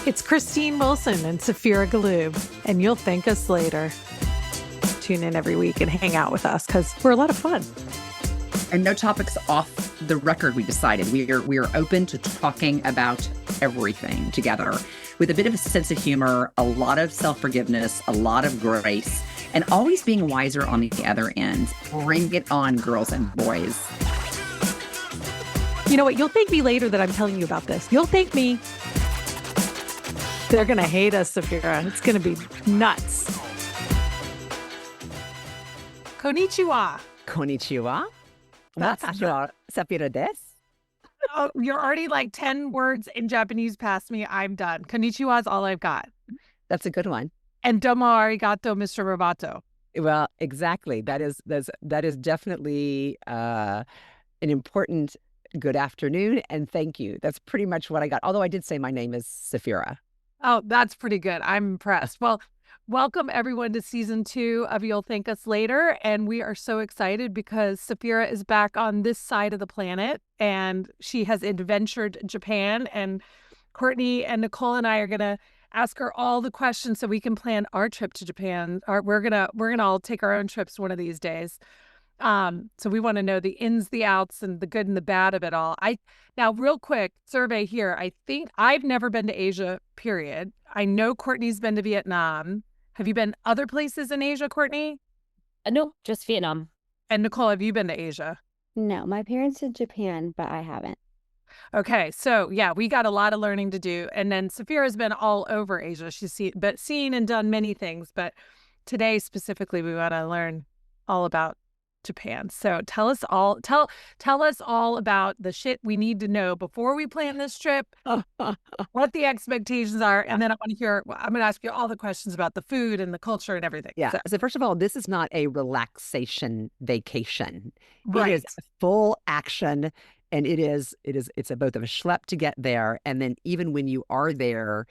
It's Christine Wilson and Saphira Galoob, and you'll thank us later. Tune in every week and hang out with us because we're a lot of fun. And no topics off the record, we decided. We are open to talking about everything together with a bit of a sense of humor, a lot of self-forgiveness, a lot of grace, and always being wiser on the other end. Bring it on, girls and boys. You know what? You'll thank me later that I'm telling you about this. You'll thank me. They're going to hate us, Saphira. It's going to be nuts. Konnichiwa. Konnichiwa. That's Saphira desu. Oh, you're already like 10 words in Japanese past me. I'm done. Konnichiwa is all I've got. That's a good one. And domo arigato, Mr. Roboto. Well, exactly. That is definitely an important good afternoon and thank you. That's pretty much what I got. Although I did say my name is Saphira. Oh, that's pretty good. I'm impressed. Well, welcome everyone to season 2 of You'll Thank Us Later. And we are so excited because Saphira is back on this side of the planet and she has adventured Japan. And Courtney and Nicole and I are going to ask her all the questions so we can plan our trip to Japan. We're gonna all take our own trips one of these days. So we want to know the ins, the outs, and the good and the bad of it all. Now, real quick survey here. I think I've never been to Asia, period. I know Courtney's been to Vietnam. Have you been other places in Asia, Courtney? No, just Vietnam. And Nicole, have you been to Asia? No, my parents did Japan, but I haven't. Okay, so yeah, we got a lot of learning to do. And then Saphira's been all over Asia. She's seen and done many things. But today specifically, we want to learn all about Japan. So tell us all about the shit we need to know before we plan this trip, what the expectations are, and then I'm going to ask you all the questions about the food and the culture and everything. Yeah. So first of all, this is not a relaxation vacation. Right. It is full action, and it's both of a schlep to get there, and then even when you are there,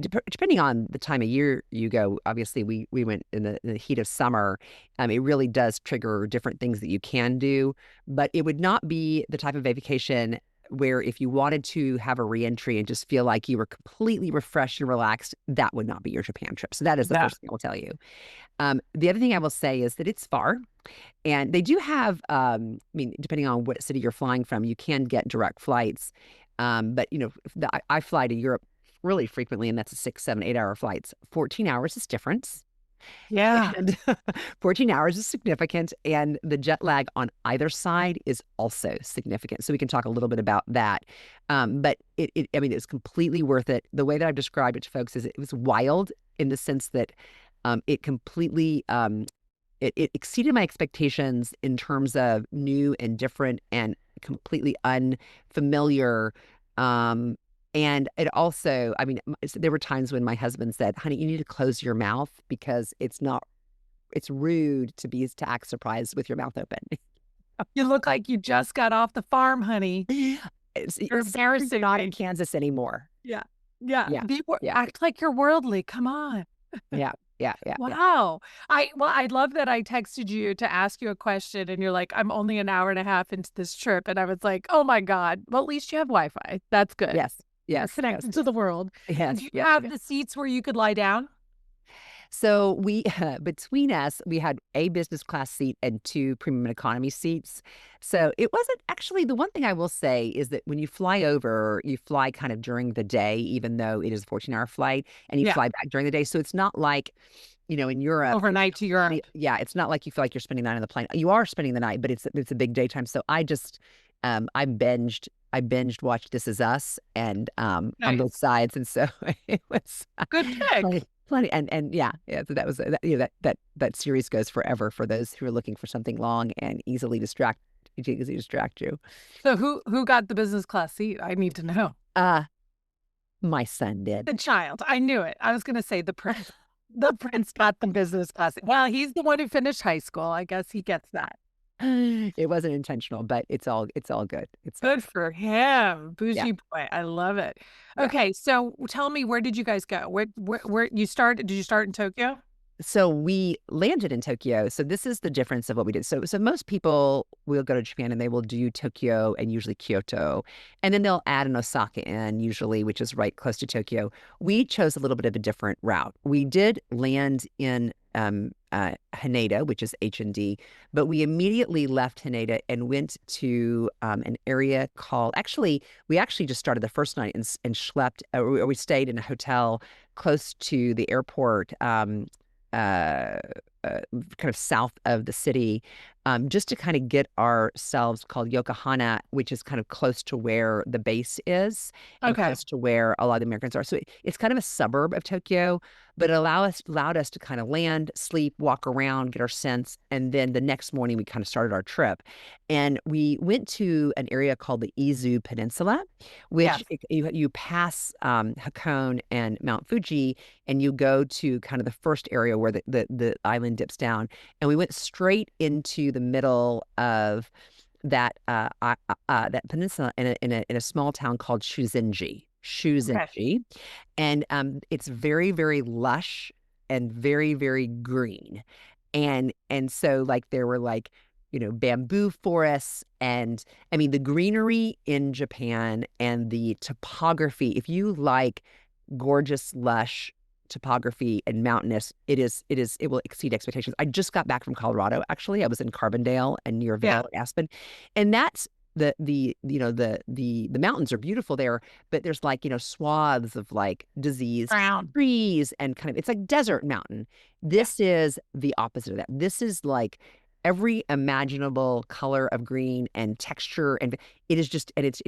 depending on the time of year you go, obviously we went in the heat of summer. It really does trigger different things that you can do, but it would not be the type of vacation where if you wanted to have a reentry and just feel like you were completely refreshed and relaxed, that would not be your Japan trip. So that is the first thing I will tell you. The other thing I will say is that it's far, and they do have, depending on what city you're flying from, you can get direct flights. But I fly to Europe really frequently, and that's a 6, 7, 8 hour flights. 14 hours is different. Yeah. And 14 hours is significant, and the jet lag on either side is also significant. So we can talk a little bit about that. But it's completely worth it. The way that I've described it to folks is it was wild in the sense that it completely it exceeded my expectations in terms of new and different and completely unfamiliar. And it also, there were times when my husband said, honey, you need to close your mouth because it's rude to act surprised with your mouth open. You look like you just got off the farm, honey. You're embarrassing. Not in Kansas anymore. Yeah. Act like you're worldly. Come on. Yeah. Wow. I love that I texted you to ask you a question and you're like, I'm only an hour and a half into this trip. And I was like, oh my God. Well, at least you have Wi-Fi. That's good. Yes. Connected to the world. Yes. Do you have the seats where you could lie down? So we, between us, we had a business class seat and 2 premium economy seats. So it wasn't actually, the one thing I will say is that when you fly over, you fly kind of during the day, even though it is a 14-hour flight, and you fly back during the day. So it's not like, in Europe. Overnight to Europe. Yeah. It's not like you feel like you're spending the night on the plane. You are spending the night, but it's a big daytime. So I just, I binged watched This Is Us and on both sides, and so it was good pick. Plenty, and yeah. So that was that series goes forever for those who are looking for something long and easily distract you. So who got the business class seat? I need to know. My son did. The child. I knew it. I was going to say the prince. The prince got the business class. Well, he's the one who finished high school. I guess he gets that. It wasn't intentional, but it's all good. It's good for him. Bougie boy. I love it. Okay, so tell me, where did you guys go? Where you started? Did you start in Tokyo? So we landed in Tokyo. So this is the difference of what we did. So most people will go to Japan and they will do Tokyo and usually Kyoto, and then they'll add an Osaka in usually, which is right close to Tokyo. We chose a little bit of a different route. We did land in Haneda, which is H&D, but we immediately left Haneda and went to an area called, we actually just started the first night and schlepped, or we stayed in a hotel close to the airport, kind of south of the city, just to kind of get ourselves called Yokohama, which is kind of close to where the base is and Okay. close to where a lot of the Americans are. So it's kind of a suburb of Tokyo, but it allowed us to kind of land, sleep, walk around, get our sense. And then the next morning, we kind of started our trip. And we went to an area called the Izu Peninsula, which you pass Hakone and Mount Fuji, and you go to kind of the first area where the island dips down. And we went straight into the middle of that that peninsula in a small town called Shuzenji. Okay. And it's very, very lush and very, very green. And so like there were like, bamboo forests, and I mean the greenery in Japan and the topography, if you like gorgeous, lush topography and mountainous, it will exceed expectations. I just got back from Colorado. Actually, I was in Carbondale and near Vail, Aspen, and that's the mountains are beautiful there, but there's like swaths of like diseased trees and kind of, it's like desert mountain. This is the opposite of that. This is like every imaginable color of green and texture, and it is just, and it's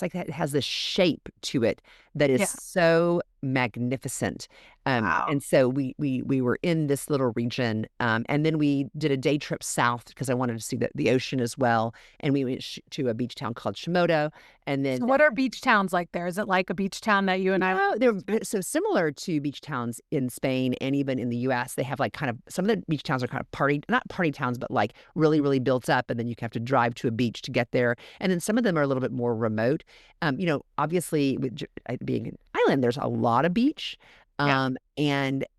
like that. It has this shape to it that is so magnificent. And so we were in this little region, and then we did a day trip south because I wanted to see the ocean as well. And we went to a beach town called Shimoda. And then, so what are beach towns like there? Is it like a beach town that you and I? They're so similar to beach towns in Spain and even in the U.S. They have like kind of, some of the beach towns are kind of not party towns, but like really, really built up. And then you have to drive to a beach to get there. And then some of them are a little bit more remote. Obviously with being an island, there's a lot of beach. And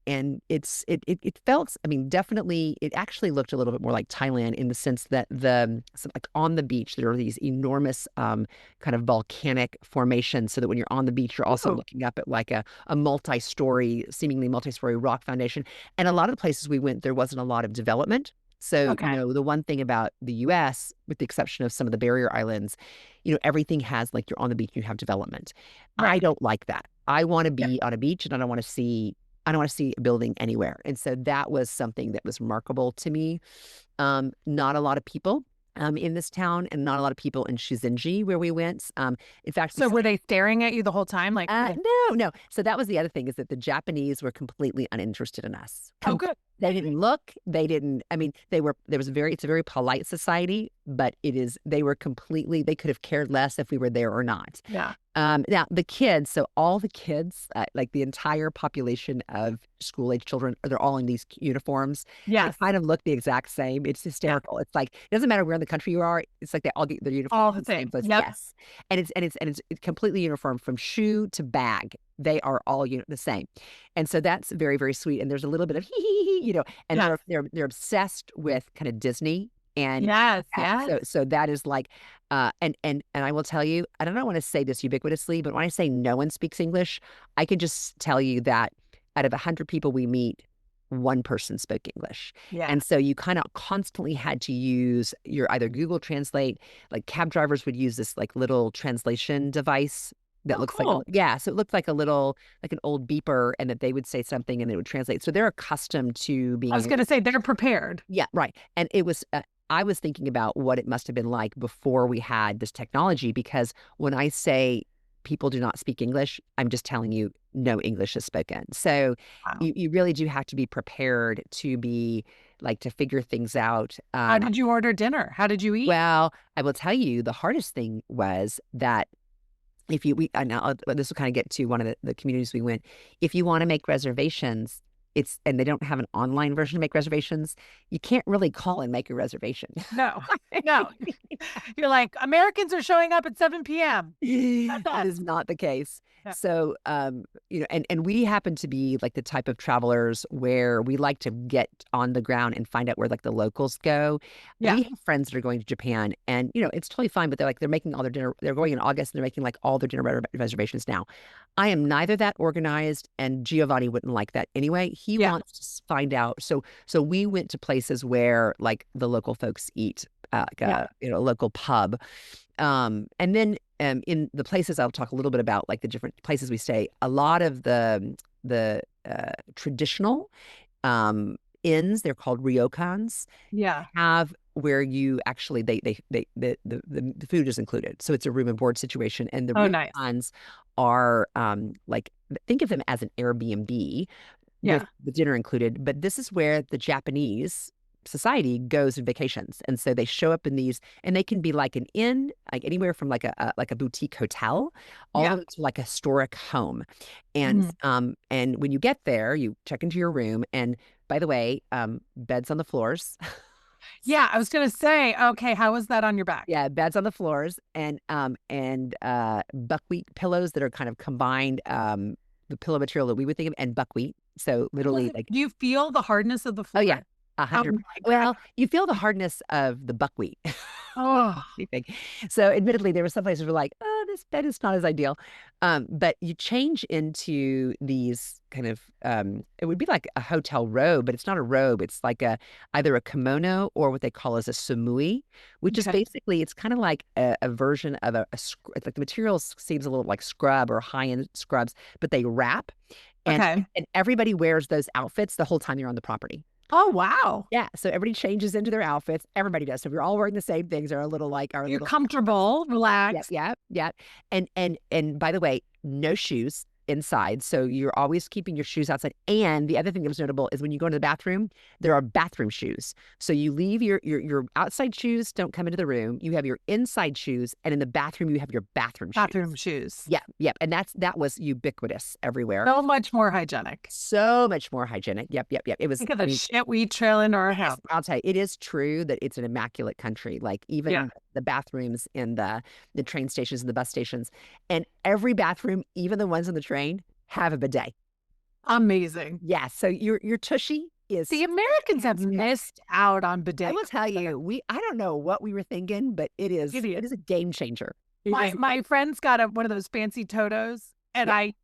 it felt, I mean, definitely, it actually looked a little bit more like Thailand in the sense that like on the beach, there are these enormous kind of volcanic formations, so that when you're on the beach, you're also looking up at like a seemingly multi-story rock foundation. And a lot of the places we went, there wasn't a lot of development. So, the one thing about the U.S., with the exception of some of the barrier islands, everything has, like, you're on the beach, you have development. Right. I don't like that. I want to be on a beach, and I don't want to see a building anywhere. And so that was something that was remarkable to me. Not a lot of people in this town, and not a lot of people in Shizenji where we went. In fact, so were they staring at you the whole time? Like, no. So that was the other thing, is that the Japanese were completely uninterested in us. Oh, good. They didn't look. They didn't. I mean, it's a very polite society, but they were completely. They could have cared less if we were there or not. Yeah. Now the kids. So all the kids, like the entire population of school-age children, they're all in these uniforms. Yeah. They kind of look the exact same. It's hysterical. It's like, it doesn't matter where in the country you are. It's like they all get their uniforms all the same. place. Yep. Yes. And it's completely uniform from shoe to bag. They are all the same. And so that's very, very sweet. And there's a little bit of and they're obsessed with kind of Disney. And so that is like, and I will tell you, I don't want to say this ubiquitously, but when I say no one speaks English, I can just tell you that out of 100 people we meet, one person spoke English. Yeah. And so you kind of constantly had to use your either Google Translate, like cab drivers would use this like little translation device that looks cool. So it looked like a little, like an old beeper, and that they would say something and it would translate. So they're accustomed to being. I was going to say they're prepared. Yeah, right. And it was, I was thinking about what it must have been like before we had this technology, because when I say people do not speak English, I'm just telling you no English is spoken. So you really do have to be prepared to be like, to figure things out. How did you order dinner? How did you eat? Well, I will tell you, the hardest thing was that this will kind of get to one of the communities we went. If you want to make reservations, and they don't have an online version to make reservations, you can't really call and make a reservation. No, no. You're like, Americans are showing up at 7 p.m. That is not the case. Yeah. So, and we happen to be like the type of travelers where we like to get on the ground and find out where like the locals go. Yeah. We have friends that are going to Japan, and it's totally fine, but they're making all their dinner. They're going in August, and they're making like all their dinner reservations now. I am neither that organized, and Giovanni wouldn't like that anyway. He wants to find out. So we went to places where like the local folks eat, like a local pub. And then in the places, I'll talk a little bit about like the different places we stay. A lot of the traditional inns, they're called ryokans. Yeah. Have where you actually the food is included, so it's a room and board situation, and the ryokans are like, think of them as an Airbnb with the dinner included. But this is where the Japanese society goes on vacations, and so they show up in these, and they can be like an inn, like anywhere from like a boutique hotel all the way to like a historic home. And and when you get there, you check into your room, and by the way, beds on the floors. Yeah, I was gonna say, okay, how was that on your back? Yeah, beds on the floors, and buckwheat pillows that are kind of combined, the pillow material that we would think of, and buckwheat. So literally, like, do you feel the hardness of the floor? Oh yeah, 100%. Well, you feel the hardness of the buckwheat. Oh, so admittedly, there were some places where like, oh, this bed is not as ideal. But you change into these kind of, it would be like a hotel robe, but it's not a robe. It's like either a kimono or what they call as a sumui, which is basically, it's kind of like a version of it's like the material seems a little like scrub or high-end scrubs, but they wrap. And everybody wears those outfits the whole time you're on the property. Oh, wow. Yeah. So everybody changes into their outfits. Everybody does. So if you're all wearing the same things, they're a little like you're comfortable, relaxed. Yeah. And by the way, no shoes inside. So you're always keeping your shoes outside. And the other thing that was notable is when you go into the bathroom, there are bathroom shoes. So you leave your outside shoes, don't come into the room. You have your inside shoes, and in the bathroom you have your bathroom shoes. Yeah. And that was ubiquitous everywhere. So much more hygienic. So much more hygienic. Yep. It was. Think of the shit we trail into our house. I'll tell you, it is true that it's an immaculate country. Like even the bathrooms in the train stations and the bus stations, and every bathroom, even the ones on the train, have a bidet. Amazing. Yeah. So your tushy is. The Americans have missed out on bidets. I will tell you, I don't know what we were thinking, but it is a game changer. My friends got one of those fancy Totos, and I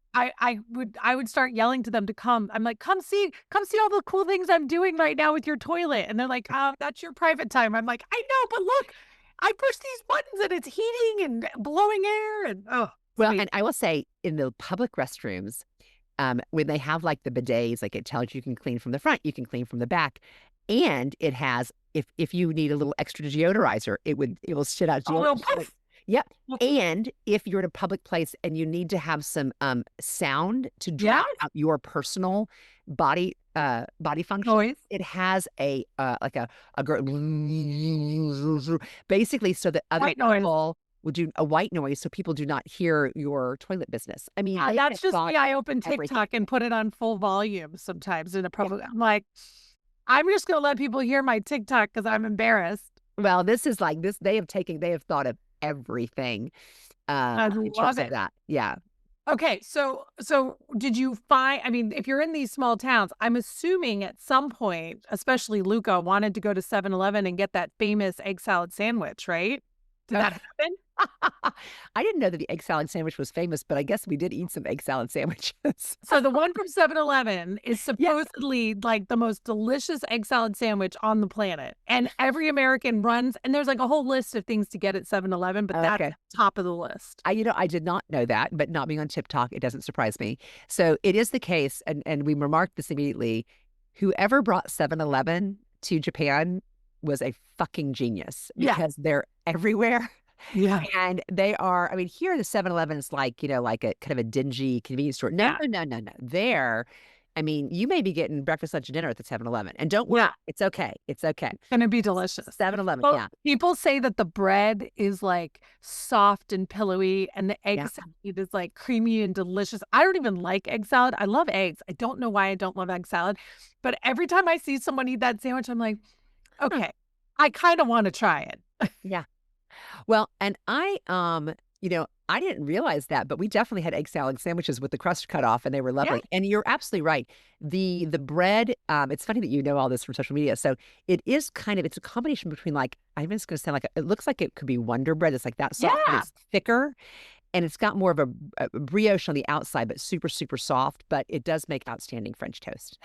would start yelling to them to come. I'm like, come see all the cool things I'm doing right now with your toilet. And they're like, that's your private time. I'm like, I know, but look, I push these buttons and it's heating and blowing air and well, and I will say in the public restrooms, when they have like the bidets, like it tells you can clean from the front, you can clean from the back, and it has if you need a little extra deodorizer, it will shit out deodorizer. Yep. And if you're at a public place and you need to have some sound to drown out your personal body function, it has a basically so that other people will do a white noise so people do not hear your toilet business. I mean, that's just me. I open TikTok and put it on full volume sometimes in a public. I'm like, I'm just gonna let people hear my TikTok because I'm embarrassed. Well, this is like this. They have thought of everything. I love it. That. Yeah. Okay, so did you find, I mean, if you're in these small towns, I'm assuming at some point, especially Luca, wanted to go to 7-Eleven and get that famous egg salad sandwich, right? Did that happen? I didn't know that the egg salad sandwich was famous, but I guess we did eat some egg salad sandwiches. So the one from 7-Eleven is supposedly like the most delicious egg salad sandwich on the planet. And every American runs, and there's like a whole list of things to get at 7-Eleven, but that's top of the list. I did not know that, but not being on TikTok, it doesn't surprise me. So it is the case, and we remarked this immediately, whoever brought 7-Eleven to Japan was a fucking genius because they're everywhere. Yeah. And they are, I mean, here the 7-Eleven is like, like a kind of a dingy convenience store. No. There, I mean, you may be getting breakfast, lunch, and dinner at the 7-Eleven. And don't worry, it's okay. It's okay. It's going to be delicious. 7-Eleven, Well, yeah. people say that the bread is like soft and pillowy and the egg salad is like creamy and delicious. I don't even like egg salad. I love eggs. I don't know why I don't love egg salad. But every time I see someone eat that sandwich, I'm like, okay, I kind of want to try it. Yeah. Well, and I didn't realize that, but we definitely had egg salad sandwiches with the crust cut off, and they were lovely. And you're absolutely right. The bread, it's funny that you know all this from social media. So it's a combination between I'm just going to say it looks like it could be Wonder Bread. It's like that soft, but it's thicker. And it's got more of a brioche on the outside, but super, super soft. But it does make outstanding French toast.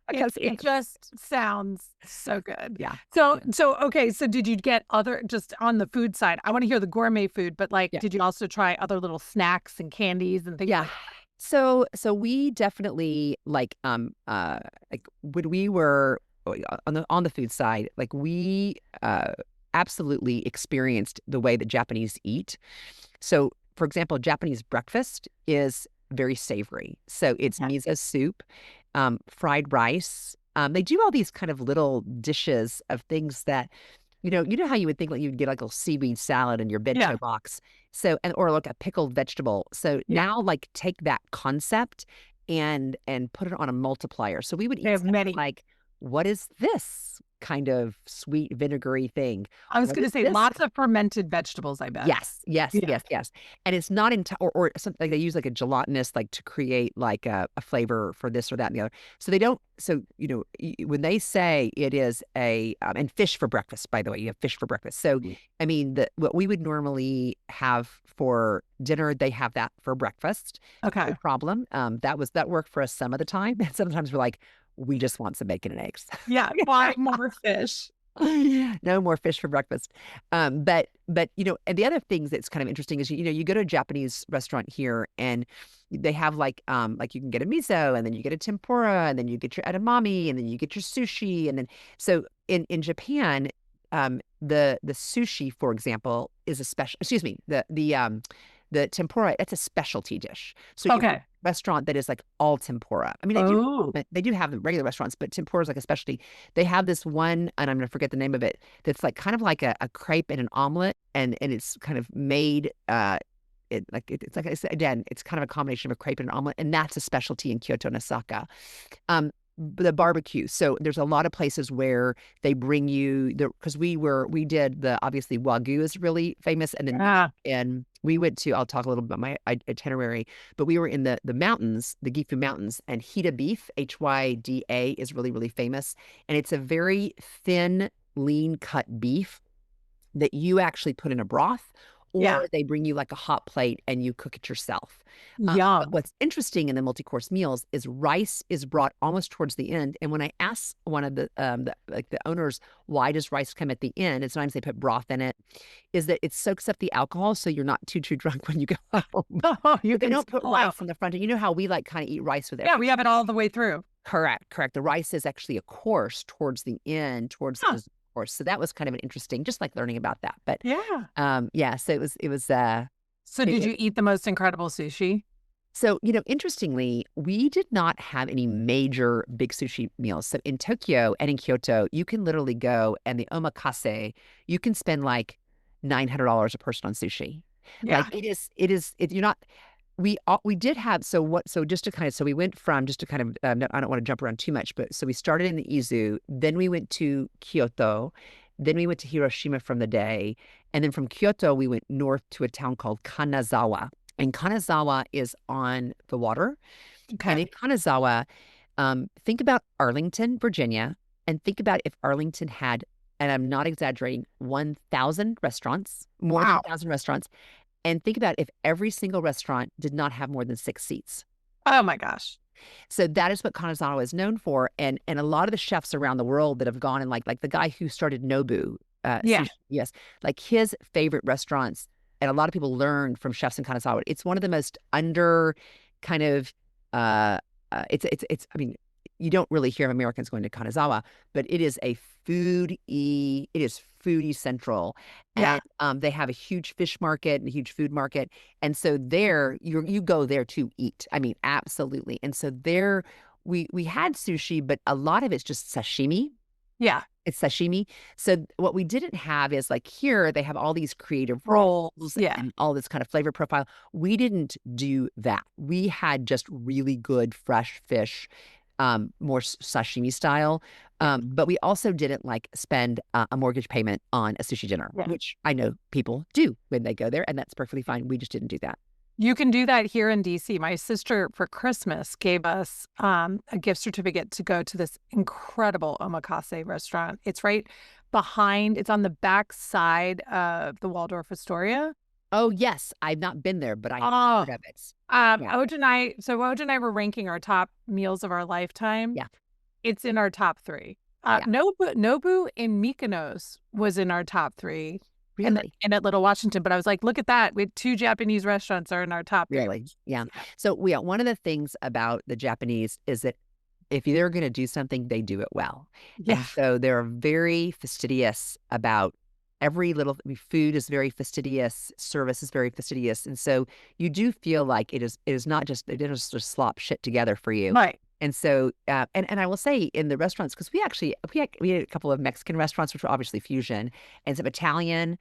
It just sounds so good. Yeah. So okay. So did you get just on the food side? I want to hear the gourmet food, but did you also try other little snacks and candies and things? Yeah. Like that? So we definitely when we were on the food side, we absolutely experienced the way that Japanese eat. So, for example, Japanese breakfast is very savory. So it's miso soup, fried rice. They do all these kind of little dishes of things that, you know how you would think you'd get a little seaweed salad in your bento box. So, or a pickled vegetable. So now take that concept and put it on a multiplier. So we would eat many what is this kind of sweet vinegary thing? I was going to say lots of fermented vegetables, I bet. Yes. And it's not or something they use a gelatinous to create a flavor for this or that and the other. So they don't. So when they say it is and fish for breakfast, by the way, you have fish for breakfast. So I mean what we would normally have for dinner, they have that for breakfast. Okay. No problem. That worked for us some of the time, and sometimes we're we just want some bacon and eggs. Yeah, why more fish? No more fish for breakfast. But and the other things that's kind of interesting is you go to a Japanese restaurant here and they have you can get a miso and then you get a tempura and then you get your edamame and then you get your sushi and then so in Japan the sushi, for example, is a special. Excuse me, the tempura, it's a specialty dish. So you have a restaurant that is all tempura. I mean, they do have the regular restaurants, but tempura is a specialty. They have this one, and I'm going to forget the name of it, that's kind of like a crepe and an omelet, and it's kind of made, it's like I said, again, it's kind of a combination of a crepe and an omelet, and that's a specialty in Kyoto and Osaka. The barbecue. So there's a lot of places where they bring you because we did obviously Wagyu is really famous. And then and we went to, I'll talk a little bit about my itinerary, but we were in the mountains, the Gifu Mountains, and Hida beef, Hyda, is really, really famous. And it's a very thin, lean cut beef that you actually put in a broth. Or they bring you a hot plate and you cook it yourself. But what's interesting in the multi-course meals is rice is brought almost towards the end. And when I ask one of the owners, why does rice come at the end? And sometimes they put broth in it, is that it soaks up the alcohol so you're not too drunk when you go home. They don't put rice on the front. You know how we kind of eat rice with it. Yeah, we have it all the way through. Correct. The rice is actually a course towards the end, towards the course. So that was kind of an interesting, just learning about that. But so it was. So did you eat the most incredible sushi? So, interestingly, we did not have any major big sushi meals. So in Tokyo and in Kyoto, you can literally go and the omakase, you can spend $900 a person on sushi. Yeah. You're not. We did have so we went from I don't want to jump around too much, but so we started in the Izu, then we went to Kyoto, then we went to Hiroshima from the day, and then from Kyoto we went north to a town called Kanazawa, and Kanazawa is on the water. Okay. And in Kanazawa, think about Arlington, Virginia, and think about if Arlington had, and I'm not exaggerating, 1,000 restaurants, more than 1,000 restaurants. And think about if every single restaurant did not have more than 6 seats. Oh my gosh. So that is what Kanazawa is known for. And a lot of the chefs around the world that have gone and like the guy who started Nobu. Sushi, yes. His favorite restaurants, and a lot of people learned from chefs in Kanazawa. It's one of the most under kind of, I mean, you don't really hear of Americans going to Kanazawa, but it is foodie central. Yeah. And they have a huge fish market and a huge food market. And so there, you go there to eat. I mean, absolutely. And so there we had sushi, but a lot of it's just sashimi. Yeah. It's sashimi. So what we didn't have is like here they have all these creative rolls and all this kind of flavor profile. We didn't do that. We had just really good fresh fish, more sashimi style. But we also didn't like spend a mortgage payment on a sushi dinner, which I know people do when they go there, and that's perfectly fine. We just didn't do that. You can do that here in DC. My sister for Christmas gave us a gift certificate to go to this incredible omakase restaurant. It's right behind, it's on the back side of the Waldorf Astoria. Oh, yes. I've not been there, but I have heard of it. Oj and I were ranking our top meals of our lifetime. Yeah. It's in our top 3. Nobu in Mykonos was in our top 3. Really? And at Little Washington. But I was like, look at that. We had 2 Japanese restaurants are in our top 3. Really? Yeah. So one of the things about the Japanese is that if they're going to do something, they do it well. Yeah. And so they're very fastidious about every little food is very fastidious, service is very fastidious. And so you do feel like it is not just, they didn't just slop shit together for you. Right. And so, and I will say in the restaurants, because we had a couple of Mexican restaurants, which were obviously fusion, and some Italian,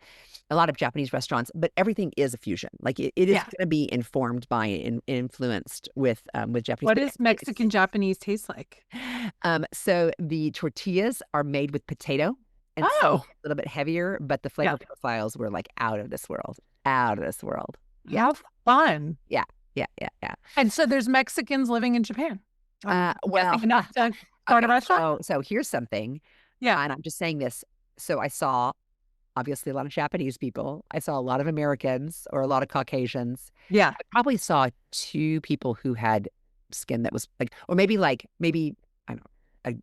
a lot of Japanese restaurants, but everything is a fusion. Like it is going to be informed by and influenced with Japanese. What does Mexican Japanese taste like? So the tortillas are made with potato, and so a little bit heavier, but the flavor profiles were like out of this world. Out of this world. Yeah, fun. Yeah. And so there's Mexicans living in Japan. Well, enough to start a restaurant. So here's something. Yeah. And I'm just saying this. So I saw obviously a lot of Japanese people. I saw a lot of Americans or a lot of Caucasians. Yeah. I probably saw 2 people who had skin that was like, or maybe I don't know,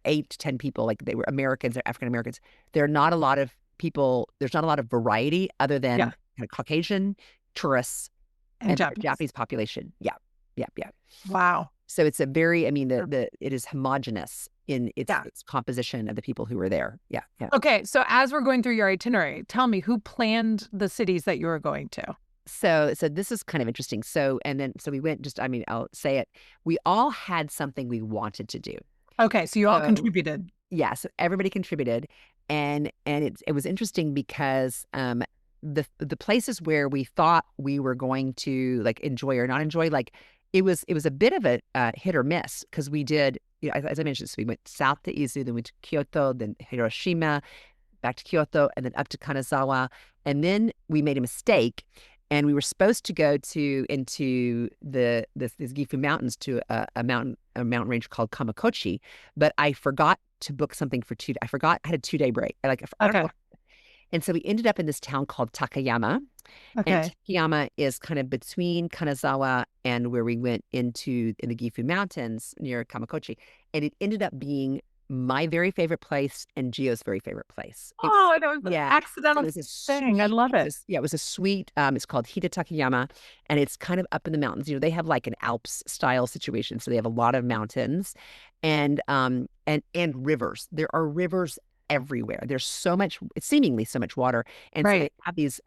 8 to 10 people, like they were Americans or African Americans. There are not a lot of people. There's not a lot of variety other than kind of Caucasian tourists and Japanese population. Yeah. Wow. So it's a very, I mean, it is homogenous in its composition of the people who were there. Yeah. Okay. So as we're going through your itinerary, tell me who planned the cities that you were going to? So this is kind of interesting. So we went I'll say it. We all had something we wanted to do. Okay. So you all contributed. Yeah. So everybody contributed. And it was interesting because the places where we thought we were going to like enjoy or not enjoy, like it was a bit of a hit or miss because we did, as I mentioned, so we went south to Izu, then went to Kyoto, then Hiroshima, back to Kyoto, and then up to Kanazawa. And then we made a mistake and we were supposed to go into these Gifu Mountains to a mountain range called Kamakochi, but I forgot to book something for 2 days. I had a 2-day break. And so we ended up in this town called Takayama. Okay. And Takayama is kind of between Kanazawa and where we went in the Gifu Mountains near Kamakochi. And it ended up being my very favorite place and Gio's very favorite place. It was an accidental thing. I love it. It was a sweet, it's called Hida Takayama, and it's kind of up in the mountains. They have like an Alps style situation. So they have a lot of mountains and rivers. There are rivers everywhere. There's seemingly so much water. And so they have these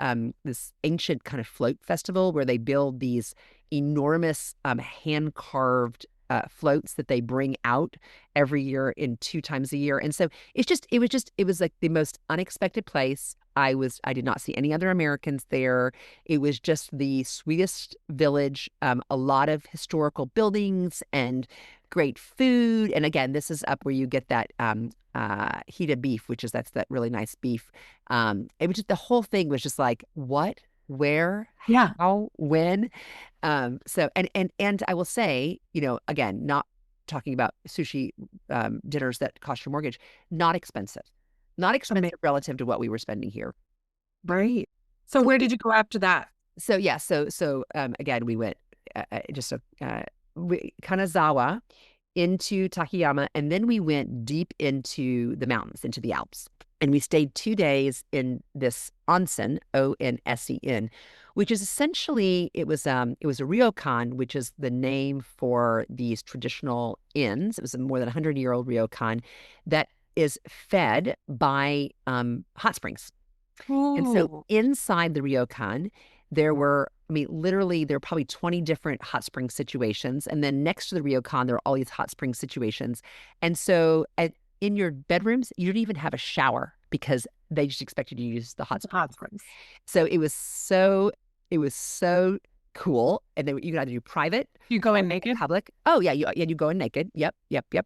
this ancient kind of float festival where they build these enormous hand carved floats that they bring out every year in 2 times a year. And so it was like the most unexpected place. I did not see any other Americans there. It was just the sweetest village, a lot of historical buildings and great food. And again, this is up where you get that Hida beef, that's that really nice beef. It was just, the whole thing was just like, what, where, how, when. So and I will say, again, not talking about sushi dinners that cost your mortgage, not expensive relative to what we were spending here. Right. So where did you go after that? So again, we went Kanazawa into Takayama, and then we went deep into the mountains, into the Alps. And we stayed 2 days in this onsen, Onsen, which is essentially, it was a ryokan, which is the name for these traditional inns. It was a more than 100-year-old ryokan that is fed by hot springs. Ooh. And so inside the ryokan, There were, I mean, literally, there were probably 20 different hot spring situations. And then next to the ryokan, there are all these hot spring situations. And so in your bedrooms, you didn't even have a shower because they just expected you to use the hot springs. So it was so cool. And then you got to do private. You go in naked? Public. Oh, yeah. You go in naked. Yep.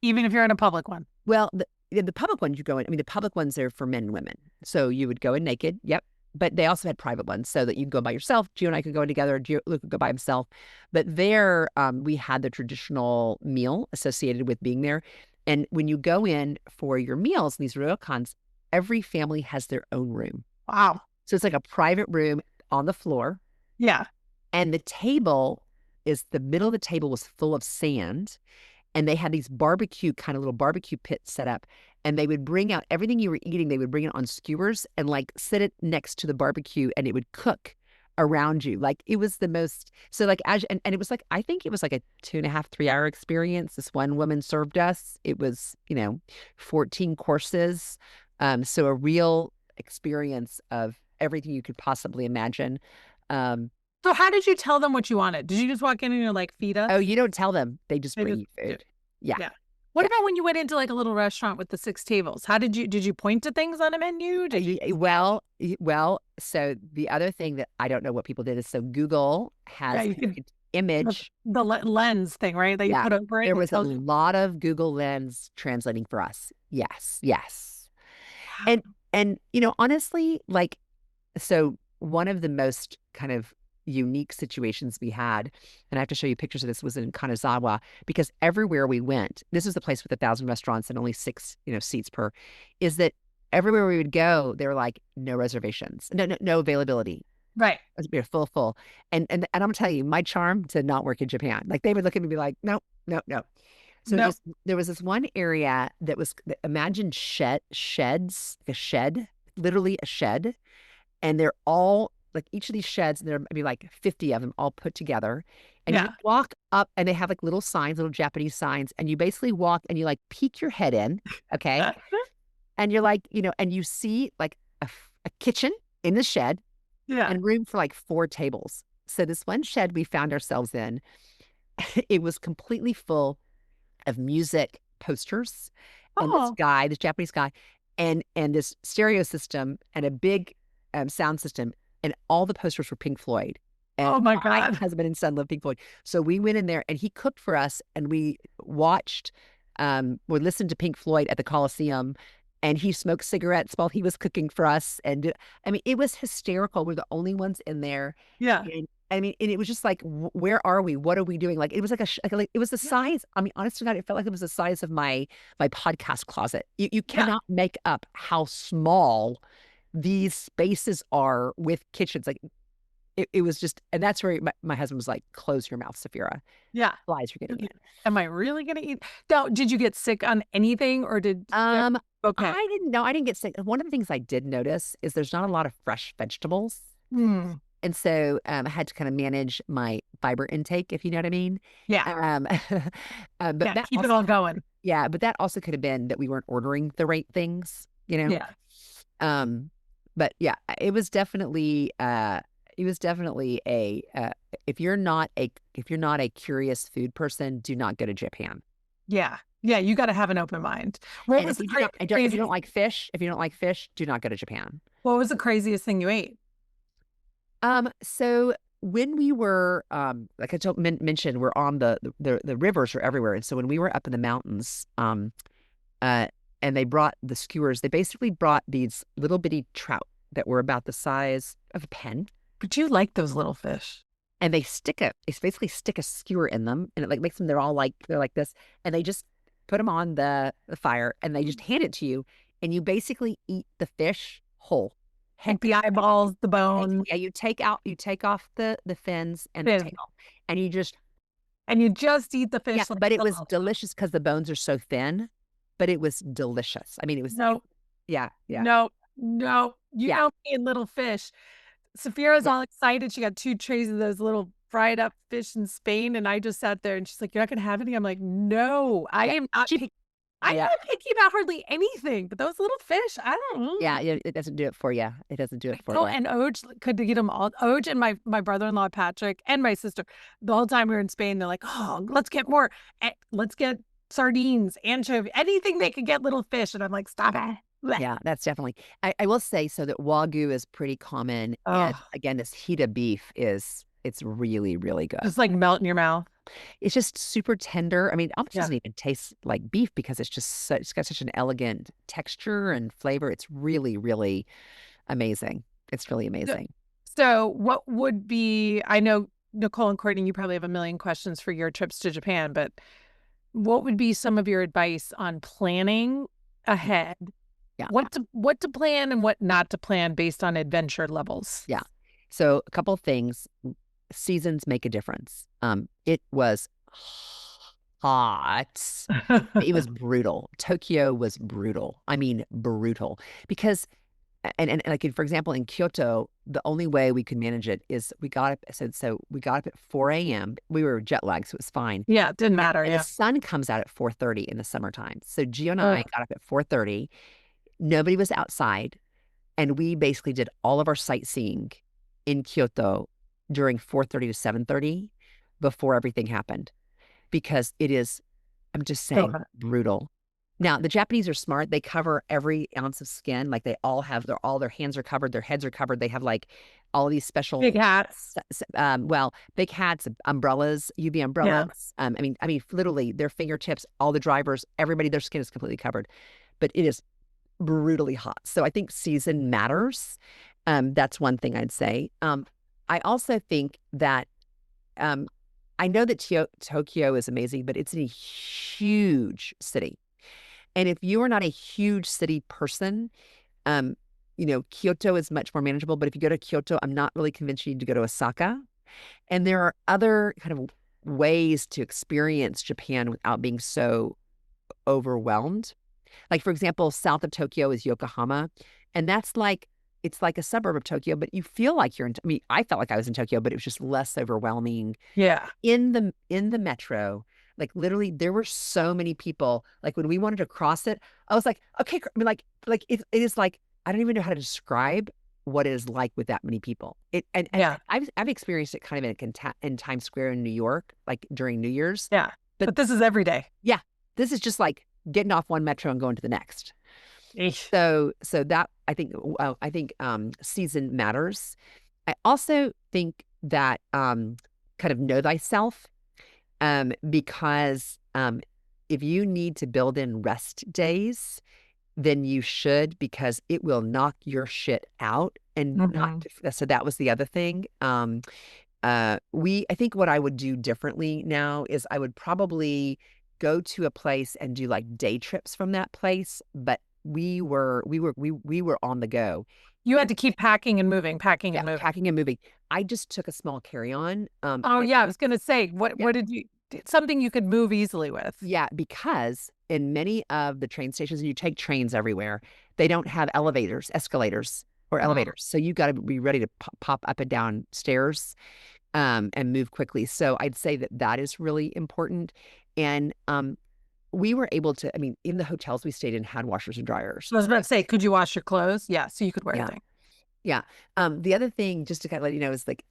Even if you're in a public one? Well, the public ones you go in, I mean, the public ones are for men and women. So you would go in naked. Yep. But they also had private ones so that you could go by yourself. Gio and I could go in together. Luca could go by himself. But there, we had the traditional meal associated with being there. And when you go in for your meals in these ryokans, every family has their own room. Wow. So it's like a private room on the floor. Yeah. And the middle of the table was full of sand. And they had these kind of little barbecue pits set up. And they would bring out everything you were eating. They would bring it on skewers and like sit it next to the barbecue, and it would cook around you. Like it was the most, so like, and it was like, I think it was like a 2.5, 3 hour experience. This one woman served us. It was, 14 courses. So a real experience of everything you could possibly imagine. So how did you tell them what you wanted? Did you just walk in and you're like, feed us? Oh, you don't tell them. They just bring you food. Yeah. What about when you went into like a little restaurant with the 6 tables? How did you point to things on a menu? Well, so the other thing that I don't know what people did is, so Google has an image. The lens thing, right? That you put over it. There was a lot of Google Lens translating for us. Yes. And honestly, like, so one of the most kind of unique situations we had, and I have to show you pictures of this, was in Kanazawa, because everywhere we went, this is the place with 1,000 restaurants and only 6 seats per, is that everywhere we would go, they were like, no reservations, no availability, right? It was full. And I'm gonna tell you, my charm did not work in Japan. Like they would look at me and be like, no. So there was this one area that was, imagine sheds, like a shed, literally a shed, and they're all like, each of these sheds, there would be like 50 of them all put together. And you walk up, and they have like little signs, little Japanese signs. And you basically walk and you like peek your head in. Okay. And you're like, and you see like a kitchen in the shed. Yeah. And room for like 4 tables. So this one shed we found ourselves in, it was completely full of music posters. And this Japanese guy, and this stereo system and a big sound system. And all the posters were Pink Floyd. And oh my God. My husband and son love Pink Floyd. So we went in there and he cooked for us, and we watched, we listened to Pink Floyd at the Coliseum, and he smoked cigarettes while he was cooking for us. And I mean, it was hysterical. We're the only ones in there. Yeah. And I mean, and it was just like, where are we? What are we doing? Like, it was like it was the size. I mean, honest to God, it felt like it was the size of my podcast closet. You cannot make up how small these spaces are with kitchens. Like it was just, and that's where my husband was like, close your mouth, Saphira. Yeah. Flies are getting in. Am I really going to eat? Now, did you get sick on anything, or did, okay. I didn't know. I didn't get sick. One of the things I did notice is there's not a lot of fresh vegetables. And so I had to kind of manage my fiber intake, if you know what I mean. Yeah. But keep it all going. Yeah. But that also could have been that we weren't ordering the right things, Yeah. But yeah, it was definitely a if you're not a curious food person, do not go to Japan. Yeah, you got to have an open mind. If you don't like fish, do not go to Japan. What was the craziest thing you ate? So when we were like I mentioned, we're on the rivers are everywhere, and so when we were up in the mountains, and they brought the skewers. They basically brought these little bitty trout that were about the size of a pen. But you like those little fish. And they basically stick a skewer in them, and it like makes them, they're like this, and they just put them on the fire, and they just hand it to you, and you basically eat the fish whole. Like the eyeballs, the bone. Yeah, you take off the fins and the tail, and you just eat the fish. Yeah, but it was delicious because the bones are so thin. But it was delicious. I mean, it was no. You know me and little fish. Saphira's all excited. She got 2 trays of those little fried up fish in Spain, and I just sat there, and she's like, "You're not gonna have any?" I'm like, "No, I am not." I Yeah. don't picky about hardly anything, but those little fish, I don't know. Yeah, it doesn't do it for you. It doesn't do it for Oh, you. and Oj could get them all. Oj and my brother-in-law Patrick and my sister. The whole time we were in Spain, they're like, "Oh, let's get more. Let's get sardines, anchovy, anything they could get little fish." And I'm like, "Stop it." Blech. Yeah, that's definitely. I will say so that Wagyu is pretty common, and Oh, again, this Hida beef it's really, really good. just like melt in your mouth. It's just super tender. I mean, it almost Yeah. doesn't even taste like beef because it's got such an elegant texture and flavor. It's really, really amazing. It's really amazing. So, what would be? I know Nicole and Courtney, you probably have a million questions for your trips to Japan, but what would be some of your advice on planning ahead? Yeah. What to plan and what not to plan based on adventure levels? Yeah. So a couple of things. Seasons make a difference. It was hot. It was brutal. Tokyo was brutal. I mean, brutal. Because, and like, for example, in Kyoto, the only way we could manage it is we got up. So we got up at 4 a.m. We were jet lagged, so it was fine. Yeah, it didn't matter. And Yeah. the sun comes out at 4:30 in the summertime. So Gio and I Ugh. got up at 4:30. Nobody was outside. And we basically did all of our sightseeing in Kyoto during 4:30 to 7:30 before everything happened. Because it is, I'm just saying, hot. brutal. Now, the Japanese are smart. They cover every ounce of skin. Like they all have all their hands are covered, their heads are covered. They have like all these special Big hats. big hats, umbrellas, UV umbrellas. I mean, literally their fingertips, all the drivers, everybody, their skin is completely covered. But it is brutally hot. So I think season matters. That's one thing I'd say. I also think that I know that Tokyo is amazing, but it's a huge city. And if you are not a huge city person, Kyoto is much more manageable. But if you go to Kyoto, I'm not really convinced you need to go to Osaka. And there are other kind of ways to experience Japan without being so overwhelmed. Like, for example, south of Tokyo is Yokohama. And that's like, it's like a suburb of Tokyo, but you feel like you're I mean, I felt like I was in Tokyo, but it was just less overwhelming. Yeah. In the metro, like literally there were so many people. Like when we wanted to cross it, I was like, okay, I mean, like it is like, I don't even know how to describe what it is like with that many people. And I've experienced it kind of in Times Square in New York, like during New Year's. Yeah. But this is every day. Yeah. This is just like getting off one metro and going to the next. Eesh. So that I think season matters. I also think that kind of know thyself, because if you need to build in rest days, then you should, because it will knock your shit out. And not so that was the other thing. I think what I would do differently now is I would probably go to a place and do like day trips from that place, but we were on the go. You had to keep packing and moving. Packing and moving. I just took a small carry-on. I was going to say, what did you, something you could move easily with? Yeah, because in many of the train stations, and you take trains everywhere, they don't have escalators or elevators. So you got to be ready to pop up and down stairs and move quickly. So I'd say that is really important. And we were able to, I mean, in the hotels we stayed in had washers and dryers. I was about to say, could you wash your clothes? Yeah, so you could wear things. Yeah. The other thing, just to kind of let you know, is like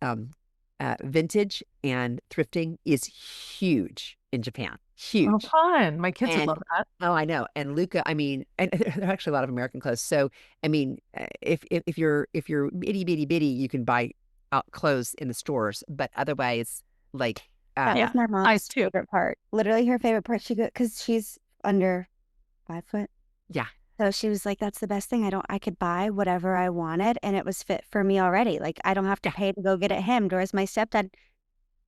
vintage and thrifting is huge in Japan. Huge. Oh, fun. My kids would love that. Oh, I know. And Luca, I mean, and there are actually a lot of American clothes. So, I mean, if you're itty bitty, you can buy clothes in the stores, but otherwise, like, that was my mom's favorite part. Literally her favorite part. She because she's under 5 foot. Yeah. So she was like, that's the best thing. I could buy whatever I wanted and it was fit for me already. Like I don't have to pay to go get it hemmed. Whereas my stepdad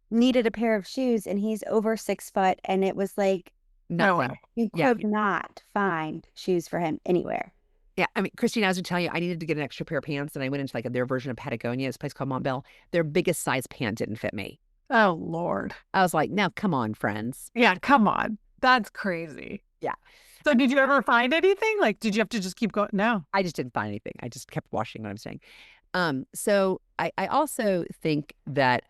needed a pair of shoes and he's over 6 foot. And it was like, no way. You could not find shoes for him anywhere. Yeah. I mean, Christine, I was going to tell you, I needed to get an extra pair of pants and I went into like their version of Patagonia, this place called Montbell. Their biggest size pant didn't fit me. Oh, Lord. I was like, now, come on, friends. Yeah, come on. That's crazy. Yeah. So did you ever find anything? Like, did you have to just keep going? No. I just didn't find anything. I just kept washing what I'm saying. So I also think that,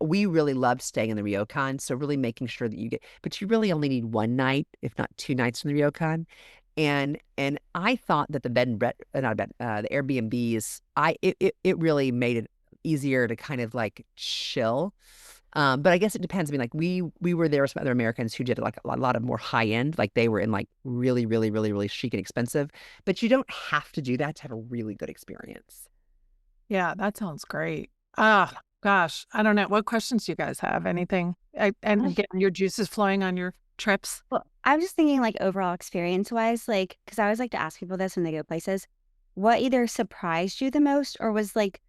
we really loved staying in the ryokan. So really making sure that but you really only need one night, if not 2 nights in the ryokan. And I thought that the bed and bread, not bed, the Airbnbs, it really made it easier to kind of like chill. But I guess it depends. I mean, like we were there with some other Americans who did like a lot of more high end, like they were in like really, really, really, really chic and expensive. But you don't have to do that to have a really good experience. Yeah, that sounds great. Ah, gosh, I don't know. What questions do you guys have? Anything? And getting your juices flowing on your trips? Well, I'm just thinking like overall experience wise, like, because I always like to ask people this when they go places. What either surprised you the most or was like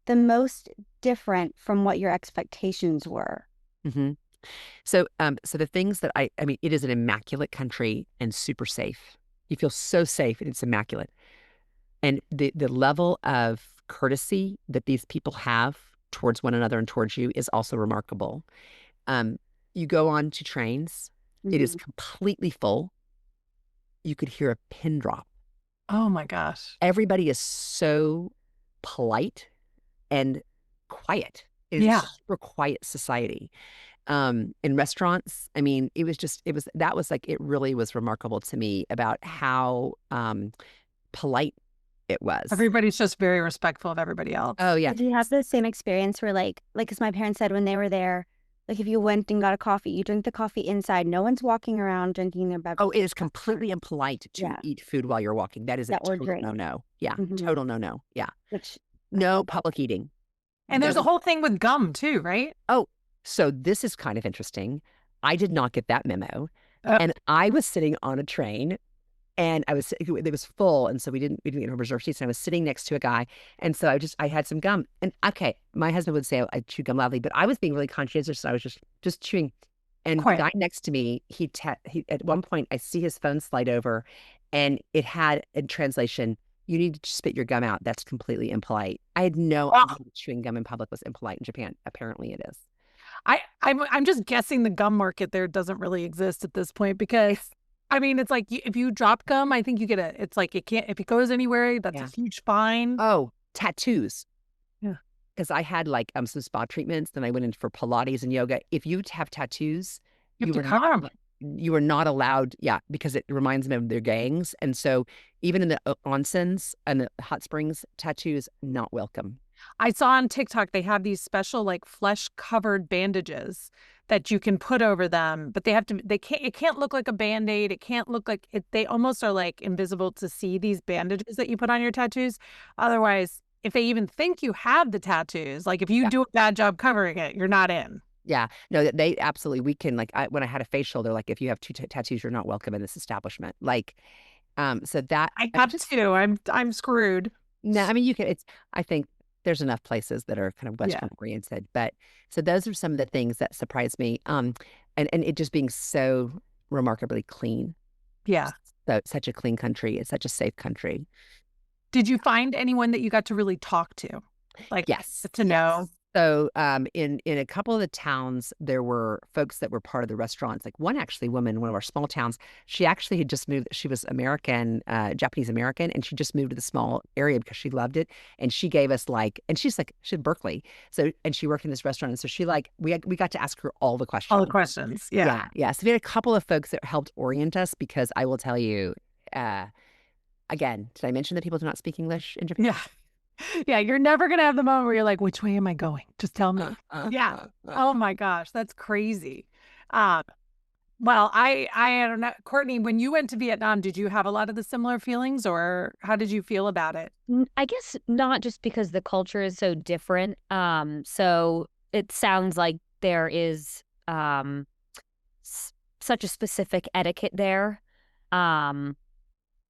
the most different from what your expectations were? Mm-hmm. So the things that I mean, it is an immaculate country and super safe. You feel so safe and it's immaculate. And the level of courtesy that these people have towards one another and towards you is also remarkable. You go on to trains, it is completely full. You could hear a pin drop. Oh my gosh. Everybody is so polite and quiet. It is a super quiet society. In restaurants, I mean, it really was remarkable to me about how polite it was. Everybody's just very respectful of everybody else. Oh yeah. Did you have the same experience where like, as my parents said when they were there, like if you went and got a coffee, you drink the coffee inside. No one's walking around drinking their beverage. Oh, it is completely impolite to eat food while you're walking. That is a total no-no. Yeah, total no-no. Yeah. No public eating. And there's a whole thing with gum too, right? Oh, so this is kind of interesting. I did not get that memo. And I was sitting on a train and it was full. And so we didn't get a reserved seats. And I was sitting next to a guy. And so I had some gum. And okay, my husband would say I chew gum loudly, but I was being really conscientious. So I was just chewing. And the guy next to me, he at one point, I see his phone slide over and it had in translation, "You need to spit your gum out. That's completely impolite." I had no idea that chewing gum in public was impolite in Japan. Apparently it is. I'm just guessing the gum market there doesn't really exist at this point because I mean, it's like if you drop gum, I think you get it's like it can't, if it goes anywhere, that's a huge fine. Oh, tattoos. Yeah. Because I had like some spa treatments, then I went in for Pilates and yoga. If you have tattoos, you have to cover them. You are not allowed, because it reminds me of their gangs. And so even in the onsens and the hot springs, tattoos, not welcome. I saw on TikTok, they have these special like flesh covered bandages that you can put over them, but it can't look like a Band-Aid. It can't look like it. They almost are like invisible to see, these bandages that you put on your tattoos. Otherwise, if they even think you have the tattoos, like if you do a bad job covering it, you're not in. Yeah, no, they absolutely, we can like, when I had a facial, they're like, if you have two tattoos, you're not welcome in this establishment. Like, so that. I have two. I'm screwed. No, I mean, I think there's enough places that are kind of Western oriented, but so those are some of the things that surprised me. And it just being so remarkably clean. Yeah. So such a clean country. It's such a safe country. Did you find anyone that you got to really talk to? Like, yes, to know? So in a couple of the towns, there were folks that were part of the restaurants. Like one woman in one of our small towns, she actually had just moved. She was American, Japanese American, and she just moved to the small area because she loved it. And she gave us she's in Berkeley. So, and she worked in this restaurant. And so we got to ask her all the questions. All the questions. Yeah. Yeah. So we had a couple of folks that helped orient us because I will tell you, again, did I mention that people do not speak English in Japan? Yeah. Yeah, you're never going to have the moment where you're like, which way am I going? Just tell me. Yeah. Oh my gosh, that's crazy. Well, I don't know. Courtney, when you went to Vietnam, did you have a lot of the similar feelings or how did you feel about it? I guess not, just because the culture is so different. So it sounds like there is such a specific etiquette there.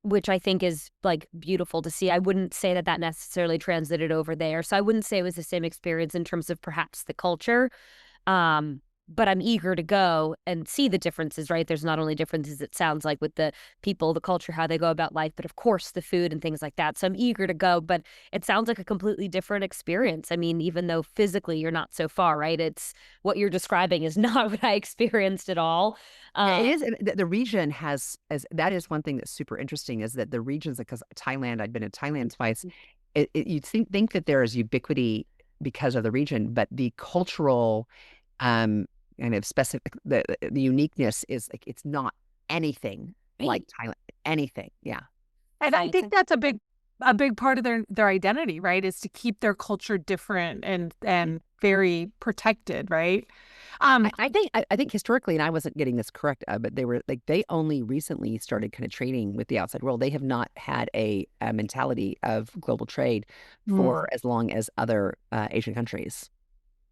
Which I think is like beautiful to see. I wouldn't say that necessarily translated over there. So I wouldn't say it was the same experience in terms of perhaps the culture. But I'm eager to go and see the differences, right? There's not only differences, it sounds like, with the people, the culture, how they go about life, but of course the food and things like that. So I'm eager to go, but it sounds like a completely different experience. I mean, even though physically you're not so far, right? It's what you're describing is not what I experienced at all. It is. The region that is one thing that's super interesting, is that the regions, because Thailand, I've been in Thailand twice. You'd think that there is ubiquity because of the region, but the cultural kind of specific, the uniqueness is like, it's not anything like Thailand, anything. Yeah. And I think that's a big part of their identity, right? Is to keep their culture different and very protected, right? I think historically, and I wasn't getting this correct, but they only recently started kind of trading with the outside world. They have not had a mentality of global trade for as long as other Asian countries.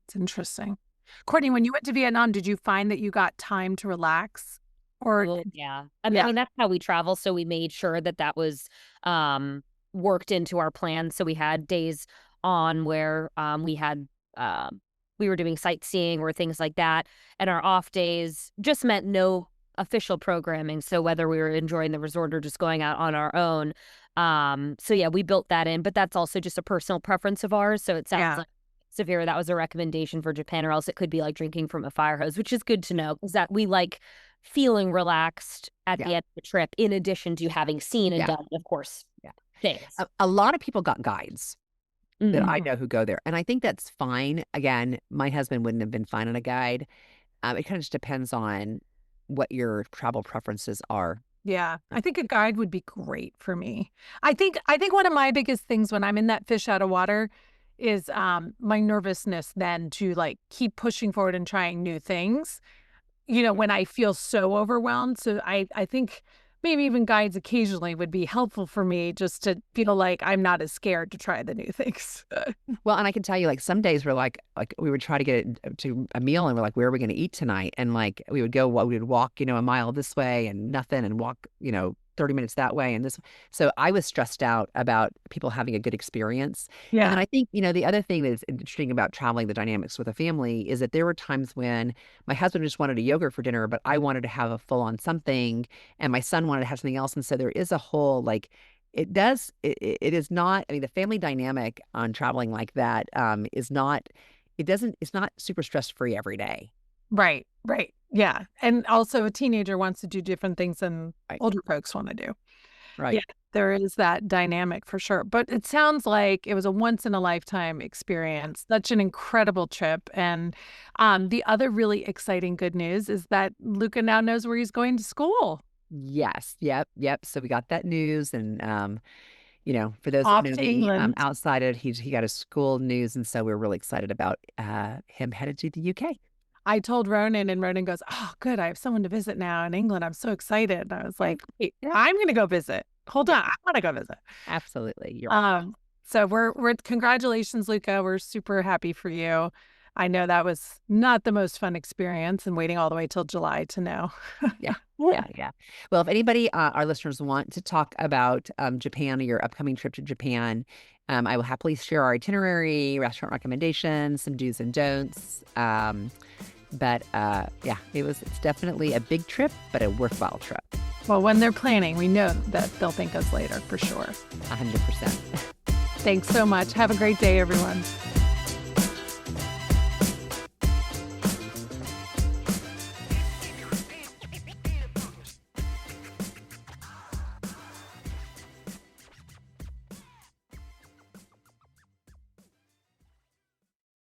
It's interesting. Courtney, when you went to Vietnam, did you find that you got time to relax? Or yeah. I mean, that's how we travel. So we made sure that was worked into our plan. So we had days on where we were doing sightseeing or things like that. And our off days just meant no official programming. So whether we were enjoying the resort or just going out on our own. So yeah, we built that in, but that's also just a personal preference of ours. So it sounds like, Saphira, that was a recommendation for Japan, or else it could be like drinking from a fire hose, which is good to know, because that we like feeling relaxed at the end of the trip, in addition to having seen and done, of course, things. A lot of people got guides that I know who go there. And I think that's fine. Again, my husband wouldn't have been fine on a guide. It kind of just depends on what your travel preferences are. Yeah, I think a guide would be great for me. I think one of my biggest things when I'm in that fish out of water is my nervousness then to like keep pushing forward and trying new things, when I feel so overwhelmed. So I think maybe even guides occasionally would be helpful for me, just to feel like I'm not as scared to try the new things. Well, and I can tell you, like, some days we're like we would try to get it to a meal and we're like, where are we going to eat tonight? And like we would walk, a mile this way and nothing, and walk, 30 minutes that way and this. So I was stressed out about people having a good experience. Yeah. And I think, the other thing that is interesting about traveling, the dynamics with a family, is that there were times when my husband just wanted a yogurt for dinner, but I wanted to have a full on something, and my son wanted to have something else. And so there is a whole, like, it is not, I mean, the family dynamic on traveling like that it's not super stress free every day. Right. Yeah. And also a teenager wants to do different things than older folks want to do. Right. Yeah, there is that dynamic for sure. But it sounds like it was a once in a lifetime experience. Such an incredible trip. And the other really exciting good news is that Luca now knows where he's going to school. Yes. Yep. So we got that news, and for those Off that know to me, England. outside of he got his school news, and so we're really excited about him headed to the UK. I told Ronan, and Ronan goes, "Oh, good. I have someone to visit now in England. I'm so excited." And I was like, "Wait, I'm going to go visit. Hold on. I want to go visit." Absolutely. You're right. So we're congratulations, Luca. We're super happy for you. I know that was not the most fun experience, and waiting all the way till July to know. Yeah. Well, if anybody, our listeners, want to talk about Japan or your upcoming trip to Japan, I will happily share our itinerary, restaurant recommendations, some do's and don'ts. But it's definitely a big trip, but a worthwhile trip. Well, when they're planning, we know that they'll thank us later for sure. 100%. Thanks so much. Have a great day, everyone.